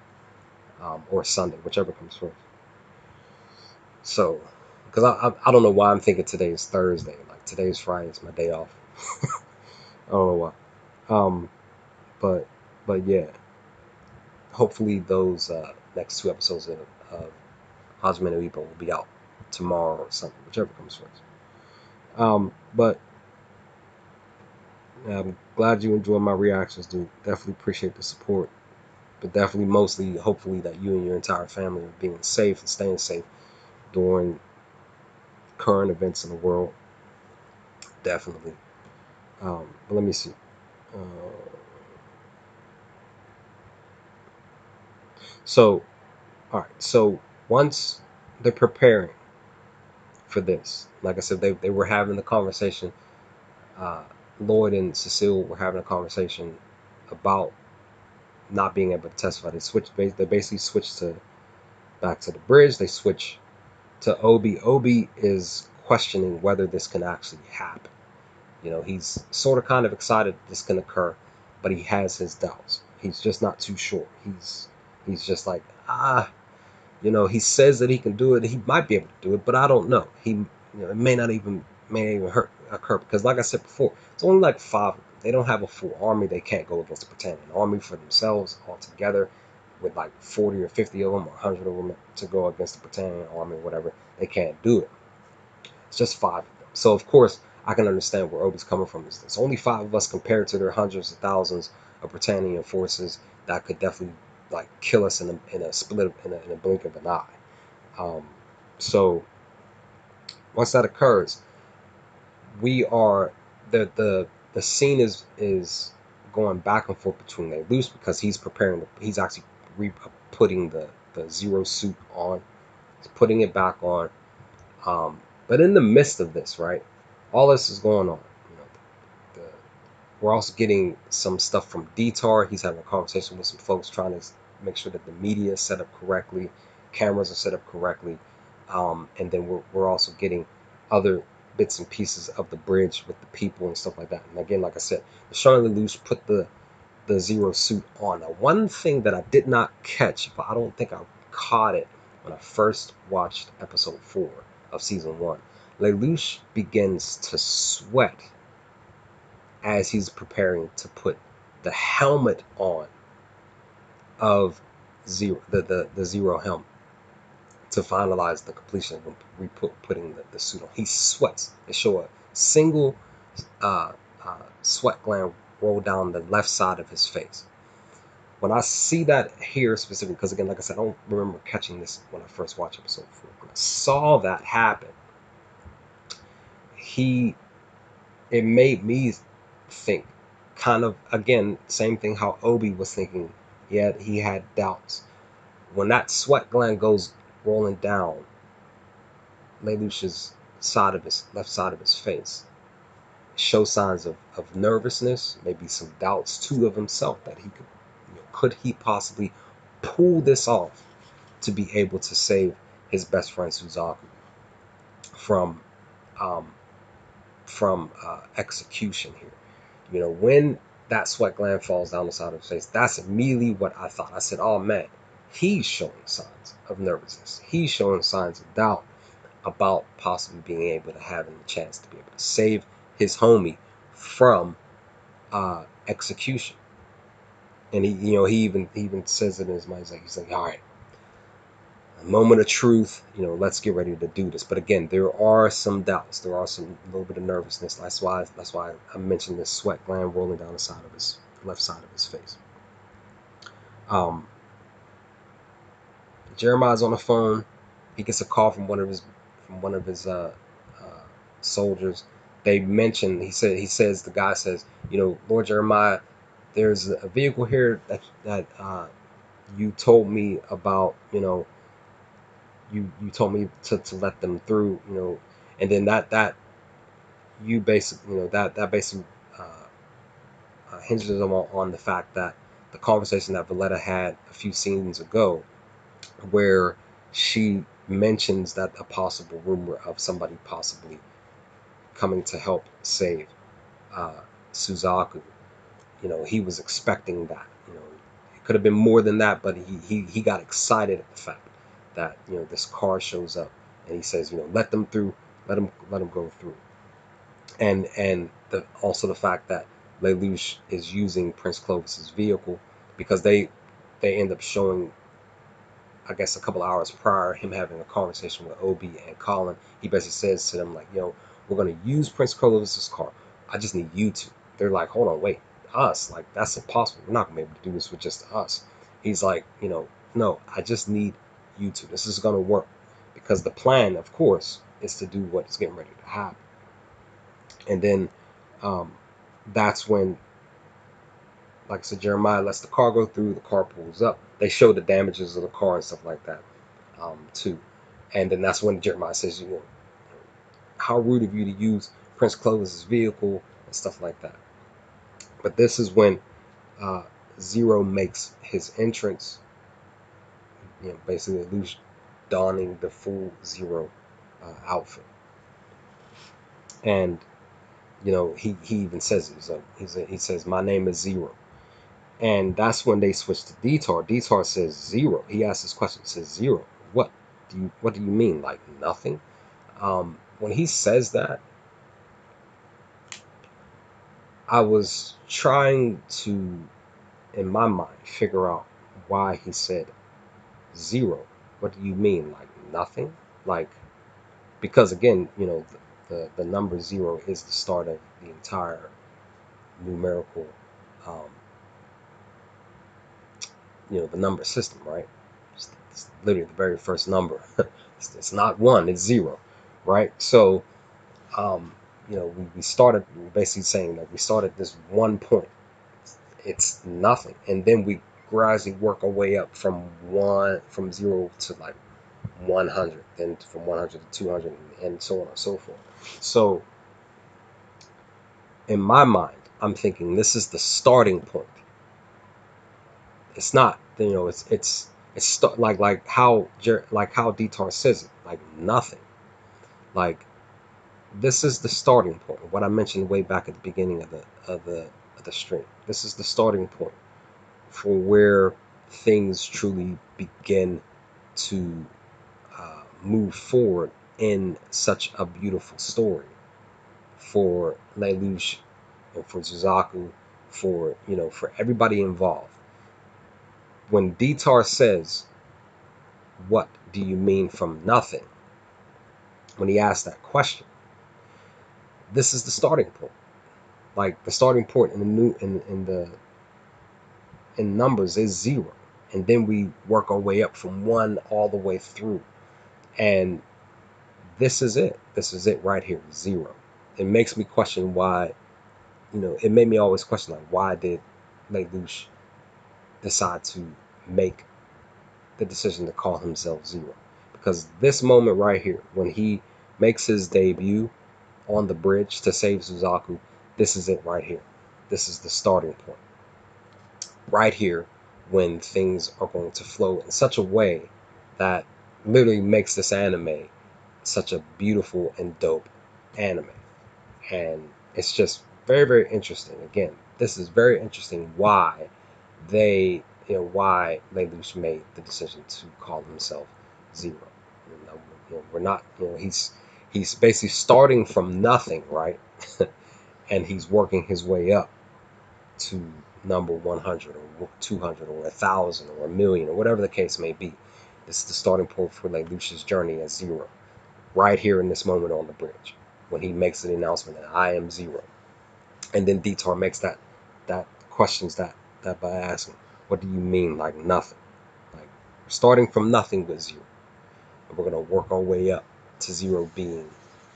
S1: or Sunday, whichever comes first. So, because I don't know why I'm thinking today is Thursday. Like today's Friday, it's my day off. I don't know why. But yeah, hopefully those next two episodes of Hajime no Ippo will be out tomorrow or Sunday, whichever comes first. But I'm glad you enjoyed my reactions, dude. Definitely appreciate the support. But definitely, mostly, hopefully, that you and your entire family are being safe and staying safe during current events in the world. Definitely. But let me see. Uh, so, all right. So once they're preparing for this, like I said, they were having the conversation. Uh, Lloyd and Cecile were having a conversation about not being able to testify. They switched. They basically switched to back to the bridge. They switch to Obi. Obi is questioning whether this can actually happen. You know, he's sort of kind of excited this can occur, but he has his doubts. He's just not too sure. He's just like, you know, he says that he can do it. He might be able to do it, but I don't know. It may not even occur because, like I said before, it's only like five. They don't have a full army. They can't go against the Britannian army for themselves altogether, with like 40 or 50 of them or 100 of them to go against the Britannian army or whatever. They can't do it. It's just five of them. So of course I can understand where Obi's coming from. It's only five of us compared to their hundreds of thousands of Britannian forces that could definitely like kill us in a split in a blink of an eye. Um, so once that occurs, we are the scene is going back and forth between Lelouch because he's preparing. He's actually putting the zero suit on. He's putting it back on. But in the midst of this, right, all this is going on. You know, the, we're also getting some stuff from Dtar. He's having a conversation with some folks trying to make sure that the media is set up correctly, cameras are set up correctly, and then we're also getting other bits and pieces of the bridge with the people and stuff like that. And again, like I said, Charlie Lelouch put the zero suit on. Now, one thing that I did not catch, but I don't think I caught it when I first watched episode 4 of season 1. Lelouch begins to sweat as he's preparing to put the helmet on of zero, the zero helmet to finalize the completion of putting the suit on. He sweats. They show a single uh, sweat gland roll down the left side of his face. When I see that here specifically, because again, like I said, I don't remember catching this when I first watched episode 4. When I saw that happen, it made me think, kind of again, same thing how Obi was thinking. Yet he had doubts. When that sweat gland goes rolling down Lelouch's side of his left side of his face, show signs of nervousness, maybe some doubts too of himself that he could he possibly pull this off to be able to save his best friend Suzaku from um, execution here. You know, when that sweat gland falls down the side of his face, that's immediately what I thought. I said, oh man, he's showing signs of nervousness. He's showing signs of doubt about possibly being able to having the chance to be able to save his homie from execution. And he even says it in his mind. He's like, all right, a moment of truth. You know, let's get ready to do this. But again, there are some doubts. There are some a little bit of nervousness. That's why I mentioned this sweat gland rolling down the side of his left side of his face. Jeremiah's on the phone. He gets a call from one of his soldiers. They mention he says the guy says, Lord Jeremiah, there's a vehicle here that you told me about. You told me to let them through. And then that you basically that basically hinges them on the fact that the conversation that Valletta had a few scenes ago, where she mentions that a possible rumor of somebody possibly coming to help save uh, Suzaku. He was expecting that. It could have been more than that, but he got excited at the fact that this car shows up, and he says, let them through, let them go through, and also the fact that Lelouch is using Prince Clovis's vehicle, because they end up showing, I guess, a couple hours prior, him having a conversation with Obi and Colin. He basically says to them, like, we're going to use Prince Clovis's car. I just need you to. They're like, hold on, wait, us? Like, that's impossible. We're not going to be able to do this with just us. He's like, no, I just need you to. This is going to work. Because the plan, of course, is to do what is getting ready to happen. And then um, that's when, like I said, Jeremiah lets the car go through. The car pulls up. They show the damages of the car and stuff like that, too. And then that's when Jeremiah says, how rude of you to use Prince Clovis's vehicle and stuff like that. But this is when uh, Zero makes his entrance, basically Lelouch donning the full Zero outfit. And, he even says it. So he says, my name is Zero. And that's when they switch to Detour. Detour says zero. He asks this question, says zero. What do you mean? Like nothing? When he says that, I was trying to, in my mind, figure out why he said zero. What do you mean? Like nothing? Like, because again, the number zero is the start of the entire numerical, um, the number system, right? It's literally the very first number. It's not one, it's zero, right? So, we started basically saying that we started this one point. It's nothing. And then we gradually work our way up from zero to like 100, then from 100 to 200, and so on and so forth. So, in my mind, I'm thinking this is the starting point. It's not, like how Detour says it, like nothing. Like, this is the starting point. What I mentioned way back at the beginning of the stream. This is the starting point for where things truly begin to move forward in such a beautiful story for Lelouch and for Suzaku, for everybody involved. When Detour says, "What do you mean from nothing?" When he asks that question, this is the starting point. Like the starting point in the new in numbers is zero, and then we work our way up from one all the way through, and this is it. This is it right here, zero. It makes me question why. It made me always question, like, why did Lelouch decide to make the decision to call himself Zero? Because this moment right here, when he makes his debut on the bridge to save Suzaku, this is it right here. This is the starting point. Right here, when things are going to flow in such a way that literally makes this anime such a beautiful and dope anime. And it's just very, very interesting. Again, this is very interesting why why Lelouch made the decision to call himself Zero. We're not, he's basically starting from nothing, right? And he's working his way up to number 100 or 200 or 1,000 or a million or whatever the case may be. This is the starting point for Lelouch's journey as Zero, right here in this moment on the bridge, when he makes the announcement that I am Zero. And then Detour makes that questions that by asking, what do you mean, like nothing? Like, starting from nothing with Zero, and we're gonna work our way up to Zero being,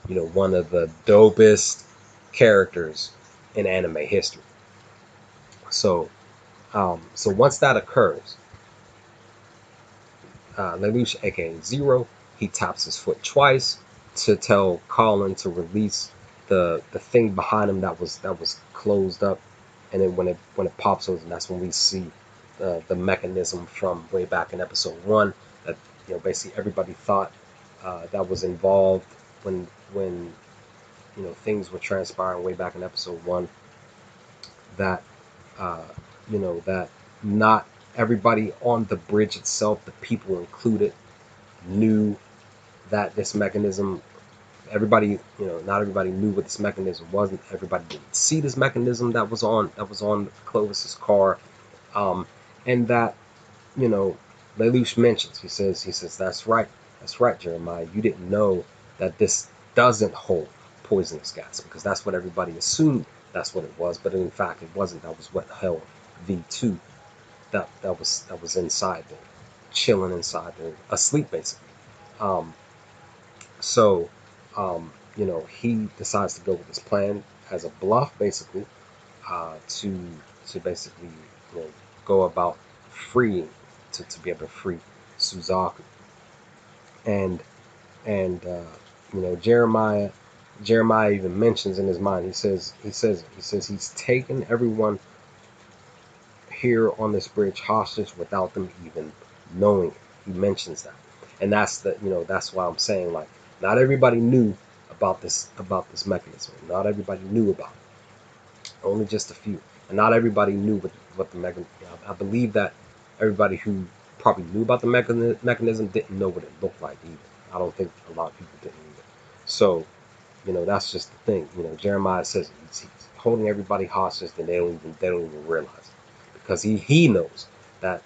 S1: one of the dopest characters in anime history. So once that occurs, Lelouch, aka Zero, he taps his foot twice to tell Colin to release the thing behind him that was closed up, and then when it pops open, that's when we see the mechanism from way back in episode 1 that basically everybody thought that was involved when things were transpiring way back in episode 1, that uh, that not everybody on the bridge itself, the people included, knew that this mechanism. Everybody, not everybody knew what this mechanism was. Everybody didn't see this mechanism that was on Clovis's car, um, and that you know, Lelouch mentions. He says that's right, Jeremiah. You didn't know that this doesn't hold poisonous gas because that's what everybody assumed that's what it was, but in fact it wasn't. That was what held V2. That was inside there, chilling inside there, asleep basically. Um, so, he decides to go with this plan as a bluff, basically, to basically you know, go about freeing to be able to free Suzaku. And Jeremiah even mentions in his mind. He says he's taken everyone here on this bridge hostage without them even knowing it. He mentions that, and that's why I'm saying, like, not everybody knew about this mechanism. Not everybody knew about it. Only just a few, and not everybody knew what the mechanism. I believe that everybody who probably knew about the mechanism didn't know what it looked like either. I don't think a lot of people didn't either. So that's just the thing. Jeremiah says he's holding everybody hostage, and they don't even realize it because he knows that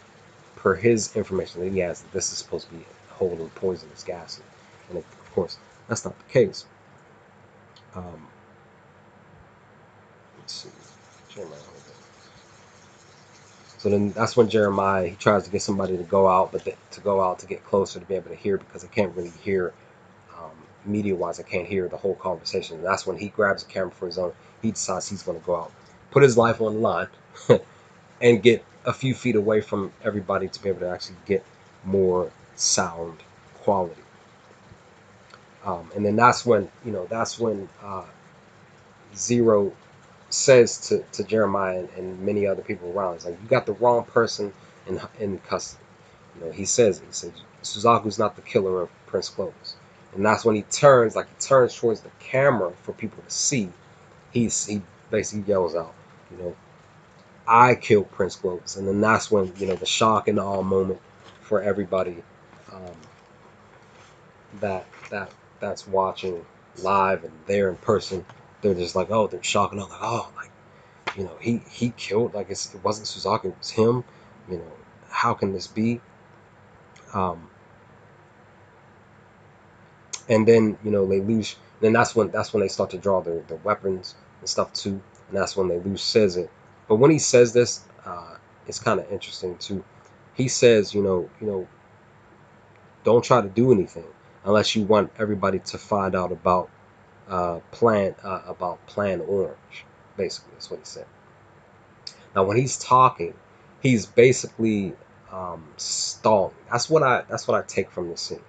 S1: per his information that he has that this is supposed to be holding poisonous gas, and of course that's not the case. Um, let's see, Jeremiah. So then that's when Jeremiah he tries to get somebody to go out, but to go out to get closer to be able to hear because I can't really hear media wise. I can't hear the whole conversation. And that's when he grabs a camera for his own. He decides he's going to go out, put his life on the line, and get a few feet away from everybody to be able to actually get more sound quality. And then that's when Zero says to Jeremiah and many other people around, it's like, you got the wrong person in custody. He says Suzaku's not the killer of Prince Clovis. And that's when he turns towards the camera for people to see. He basically yells out, you know, I killed Prince Clovis. And then that's when, the shock and the awe moment for everybody, um, that's watching live and there in person. They're just like, oh, they're shocked, and I'm like, oh, like, he killed, like, it wasn't Suzaku, it was him. You know, how can this be? Um, and then they lose. Then that's when they start to draw their weapons and stuff too, and that's when they lose says it. But when he says this, it's kind of interesting too. He says, don't try to do anything unless you want everybody to find out about Plan Orange. Basically, that's what he said. Now, when he's talking, he's basically stalling. That's what I take from this scene.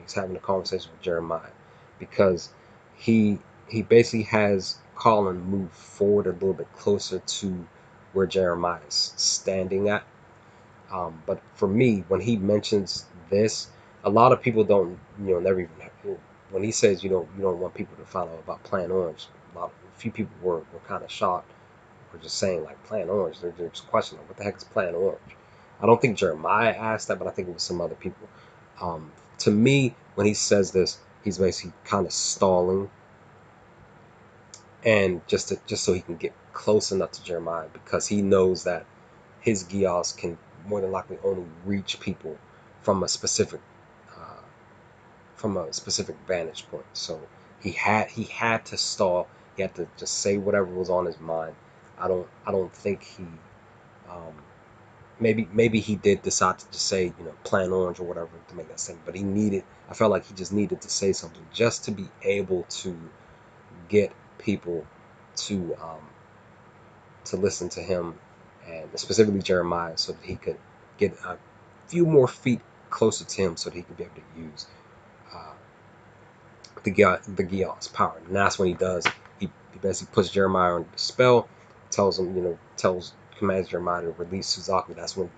S1: He's having a conversation with Jeremiah because he basically has Colin move forward a little bit closer to where Jeremiah is standing at. But for me, when he mentions this, a lot of people don't, never even. When he says you don't want people to find out about Plan Orange, a few people were kind of shocked, or just saying like Plan Orange. They're just questioning what the heck is Plan Orange. I don't think Jeremiah asked that, but I think it was some other people. To me, when he says this, he's basically kind of stalling, and just so he can get close enough to Jeremiah because he knows that his Geass can more than likely only reach people from a specific uh, vantage point. So he had to stall. He had to just say whatever was on his mind. I don't think he um, maybe he did decide to just say Plan Orange or whatever to make that sense. But I felt like he just needed to say something just to be able to get people to listen to him, and specifically Jeremiah, so that he could get a few more feet closer to him, so that he could be able to use uh, the Geass power. And that's when he does. He basically puts Jeremiah on the spell, tells commands Jeremiah to release Suzaku. That's when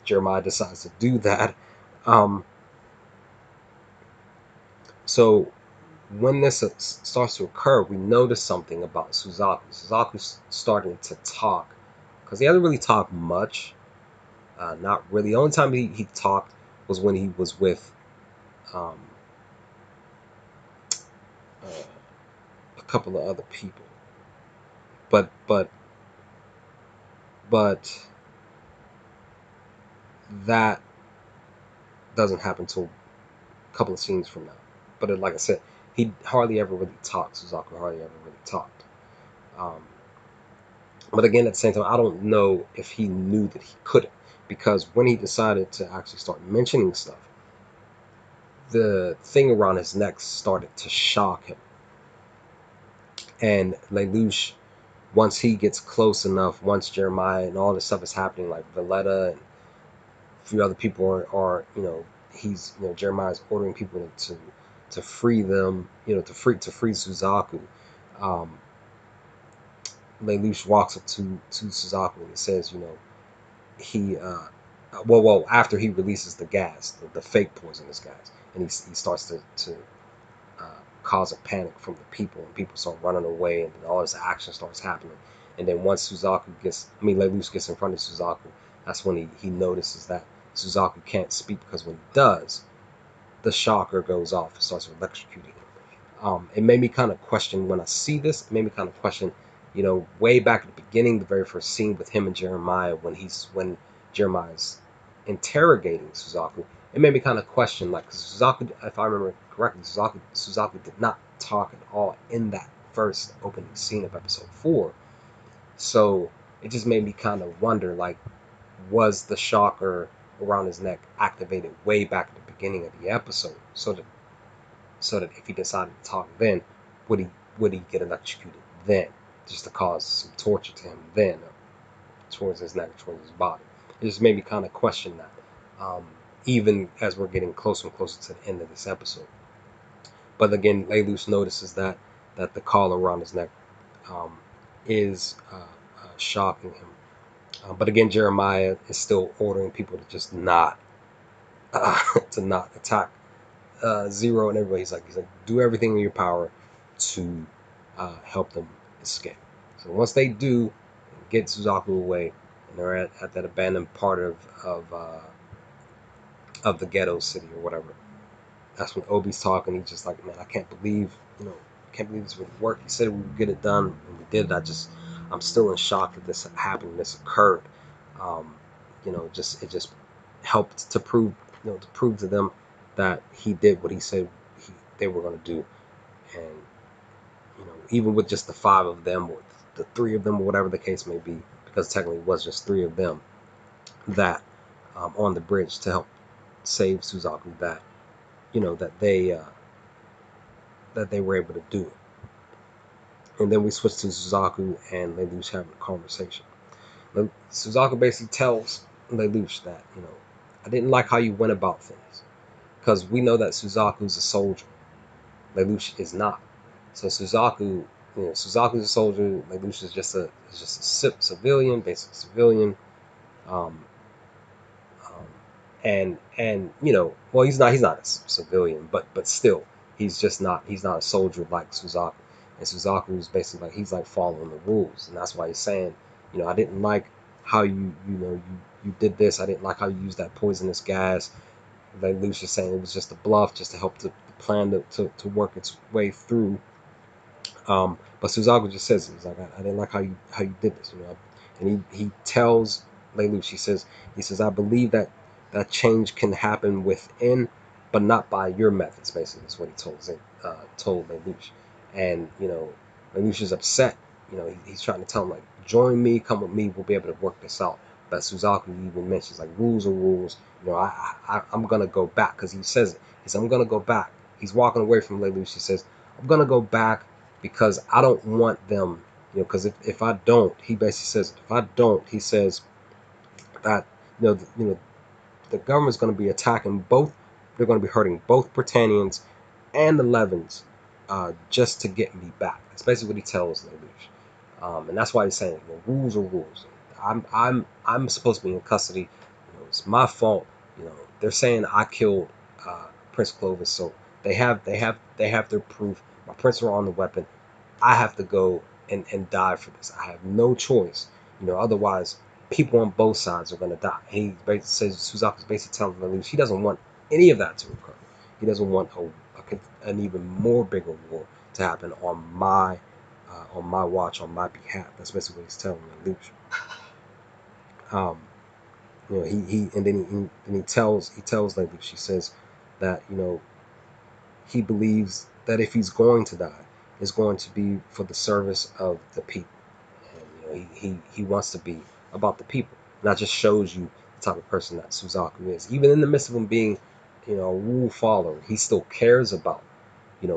S1: Jeremiah decides to do that. Um, so when this starts to occur, we notice something about Suzaku. Suzaku's starting to talk because he hasn't really talked much. Not really. The only time he talked was when he was with um, uh, a couple of other people. But but that doesn't happen till a couple of scenes from now. But like I said, he hardly ever really talked. Suzaku hardly ever really talked. Um, but again, at the same time, I don't know if he knew that he couldn't, because when he decided to actually start mentioning stuff, the thing around his neck started to shock him. And Lelouch, once he gets close enough, once Jeremiah and all this stuff is happening, like Valletta and a few other people are he's Jeremiah's ordering people to free them, to free Suzaku. Um, Lelouch walks up to Suzaku and says, he after he releases the gas, the fake poisonous gas, and he starts to cause a panic from the people, and people start running away, and all this action starts happening. And then once Lelouch gets in front of Suzaku, that's when he notices that Suzaku can't speak, because when he does, the shocker goes off and starts electrocuting him. It made me kind of question when I see this. It made me kind of question, way back at the beginning, the very first scene with him and Jeremiah, when Jeremiah's interrogating Suzaku. It made me kind of question, like, 'cause Suzaku, if I remember correctly, Suzaku did not talk at all in that first opening scene of episode 4. So it just made me kind of wonder, like, was the shocker around his neck activated way back at the beginning of the episode, so that if he decided to talk then, would he get electrocuted then, just to cause some torture to him then, towards his neck, towards his body. It just made me kind of question that, even as we're getting closer and closer to the end of this episode. But again, Lelouch notices that the collar around his neck is shocking him. But again, Jeremiah is still ordering people to just not to not attack Zero and everybody. He's like, do everything in your power to help them escape. So once they do get Suzaku away, and they're at that abandoned part of the ghetto city or whatever, that's when Obi's talking. He's just like, man, I can't believe this would work. He said we would get it done, and we did it. I'm still in shock that this happened, this occurred. Um, it just helped to prove to them that he did what he said they were going to do. And even with just the 5 of them, or the 3 of them, or whatever the case may be, because technically it was just 3 of them that on the bridge to help save Suzaku, that that they were able to do it. And then we switch to Suzaku and Lelouch having a conversation. Suzaku basically tells Lelouch that, I didn't like how you went about things, because we know that Suzaku's a soldier. Lelouch is not. So Suzaku's a soldier. Lelouch is just a civilian, basic civilian. Um, um, and well, he's not a civilian, but still, he's not a soldier like Suzaku. And Suzaku is basically like, he's like following the rules, and that's why he's saying, I didn't like how you did this. I didn't like how you used that poisonous gas. Like Lucia's saying, it was just a bluff, just to help the plan to work its way through. But Suzaku just says, he's like, I didn't like how you did this, and he tells Lelouch, he says, I believe that change can happen within, but not by your methods. Basically, that's what he told Lelouch. And Lelouch is upset. He's trying to tell him, like, join me, come with me, we'll be able to work this out. But Suzaku even mentions, like, rules are rules. I'm gonna go back, because he says it. He says, I'm gonna go back. He's walking away from Lelouch. He says, I'm gonna go back because I don't want them, because if I don't, he basically says, if I don't, he says that, the government's going to be attacking both, they're going to be hurting both Britannians and the Levins, just to get me back. That's basically what he tells Lelouch. And that's why he's saying, rules are rules. I'm supposed to be in custody. it's my fault. They're saying I killed Prince Clovis, so they have their proof. My prints are on the weapon. I have to go and die for this. I have no choice. Otherwise people on both sides are gonna die. He basically says Suzaku's basically telling Lelouch he doesn't want any of that to occur. He doesn't want an even more bigger war to happen on my watch, on my behalf. That's basically what he's telling Lelouch. Um, he and then he tells Lelouch. He says that he believes that if he's going to die, it's going to be for the service of the people. And he wants to be about the people. And that just shows you the type of person that Suzaku is. Even in the midst of him being, a rule follower, he still cares about,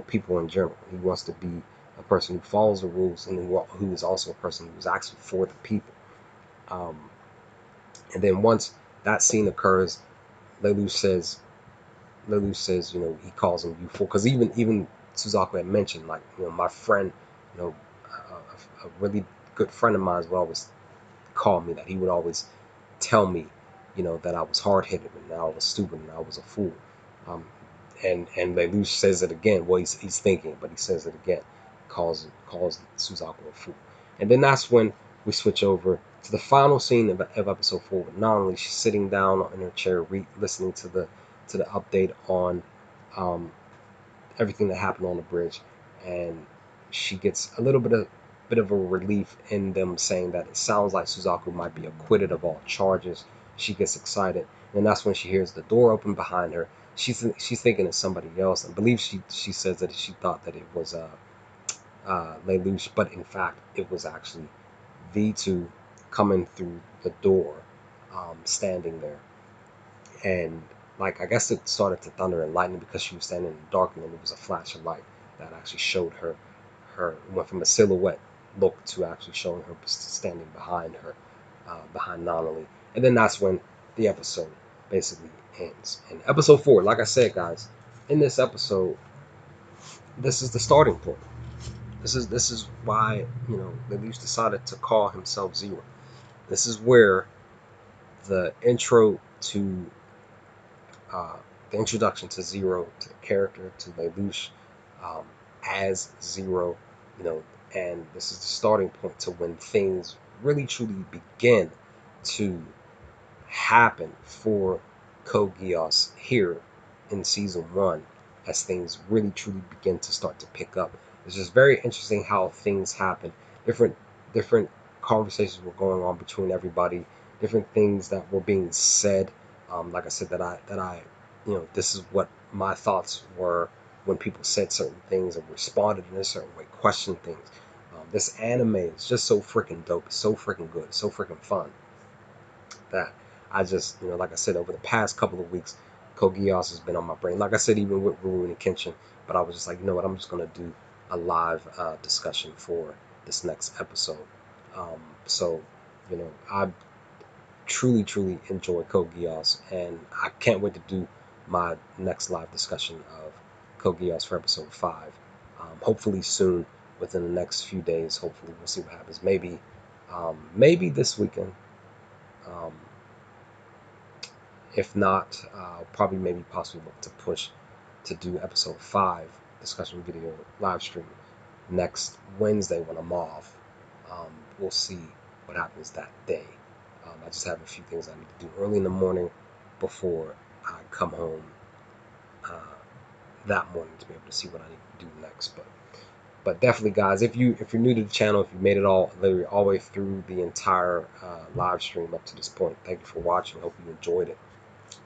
S1: people in general. He wants to be a person who follows the rules and who is also a person who's actually for the people. Um, and then once that scene occurs, Lelouch says, he calls him you fool, because even Suzaku had mentioned, like, my friend, a really good friend of mine would always call me that. He would always tell me, that I was hard headed and I was stupid and I was a fool. Um, and Lelouch says it again. Well, he's thinking, but he says it again. Calls Suzaku a fool. And then that's when we switch over to the final scene of episode 4. Not only she's sitting down in her chair, listening to the update on um, everything that happened on the bridge, and she gets a bit of a relief in them saying that it sounds like Suzaku might be acquitted of all charges. She gets excited, and that's when she hears the door open behind her. She's thinking it's somebody else. I believe she says that she thought that it was Lelouch, but in fact it was actually V2 coming through the door, standing there. And, like, I guess it started to thunder and lightning because she was standing in the dark, and then there was a flash of light that actually showed her went from a silhouette look to actually showing her standing behind her, behind Nonali. And then that's when the episode basically ends. And episode 4, like I said, guys, in this episode, this is the starting point. This is why Lelouch decided to call himself Zero. This is where the intro to uh, the introduction to Zero, to the character, to Lelouch, um, as Zero, and this is the starting point to when things really truly begin to happen for Code Geass here in season 1, as things really truly begin to start to pick up. It's just very interesting how things happen. Different conversations were going on between everybody. Different things that were being said. Like I said, that I this is what my thoughts were when people said certain things and responded in a certain way, questioned things. This anime is just so freaking dope. It's so freaking good. It's so freaking fun that I just, like I said, over the past couple of weeks, Code Geass has been on my brain. Like I said, even with Rurouni Kenshin, but I was just like, you know what, I'm just gonna do a live discussion for this next episode. So, I truly, truly enjoy Code Geass, and I can't wait to do my next live discussion of Code Geass for episode 5. Hopefully soon, within the next few days. Hopefully, we'll see what happens. Maybe this weekend. Um, If not, probably maybe possibly look to push to do episode 5 discussion video live stream next Wednesday when I'm off. We'll see what happens that day. I just have a few things I need to do early in the morning before I come home that morning to be able to see what I need to do next. But definitely, guys, if you're new to the channel, if you made it literally all the way through the entire live stream up to this point, thank you for watching. Hope you enjoyed it.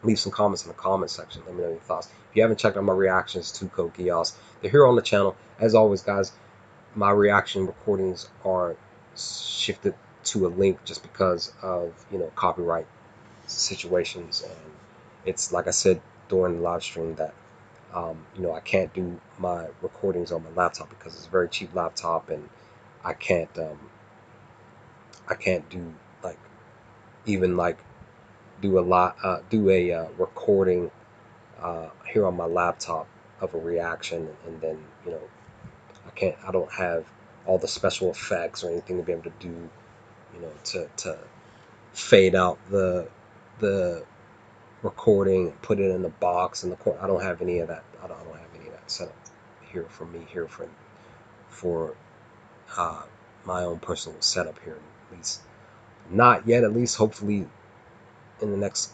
S1: Leave some comments in the comment section. Let me know your thoughts. If you haven't checked out my reactions to Code Geass, they're here on the channel. As always, guys, my reaction recordings are shifted to a link just because of copyright situations, and it's like I said during the live stream that I can't do my recordings on my laptop because it's a very cheap laptop, and I can't do like even like do a recording here on my laptop of a reaction, and then I don't have all the special effects or anything to be able to do to fade out the recording, put it in the box in the corner. I don't have any of that. I don't have any of that set up here for me here for uh, my own personal setup here. At least not yet. At least hopefully in the next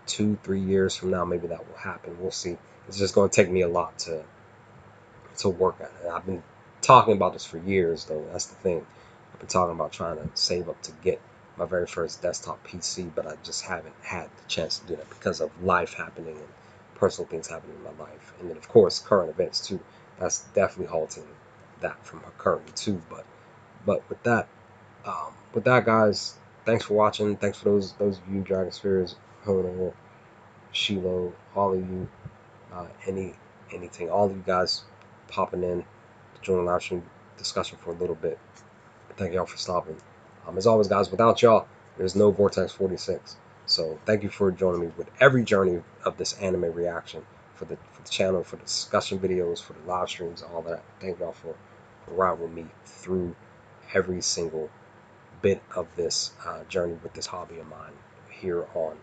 S1: 2-3 years from now, maybe that will happen. We'll see. It's just going to take me a lot to work at it. I've been talking about this for years, though. That's the thing. I've been talking about trying to save up to get my very first desktop PC, but I just haven't had the chance to do that because of life happening and personal things happening in my life. And then, of course, current events, too. That's definitely halting that from occurring, too. But with that, guys, thanks for watching. Thanks for those of you, Dragon Spheres, Hono, Shiloh, all of you, anything, all of you guys popping in to join the live stream discussion for a little bit. Thank y'all for stopping. As always, guys, without y'all, there's no Vortex 46. So thank you for joining me with every journey of this anime reaction for the channel, for the discussion videos, for the live streams, all that. Thank y'all for riding with me through every single bit of this journey with this hobby of mine here on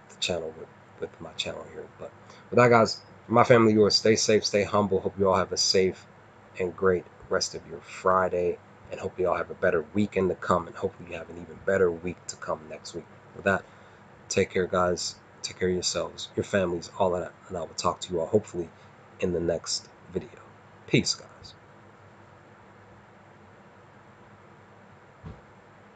S1: the channel with my channel here. But with that, guys, my family, yours, stay safe, stay humble. Hope you all have a safe and great rest of your Friday, and hope you all have a better weekend to come, and hopefully you have an even better week to come next week. With that, take care, guys. Take care of yourselves, your families, all of that, and I will talk to you all hopefully in the next video. Peace, guys.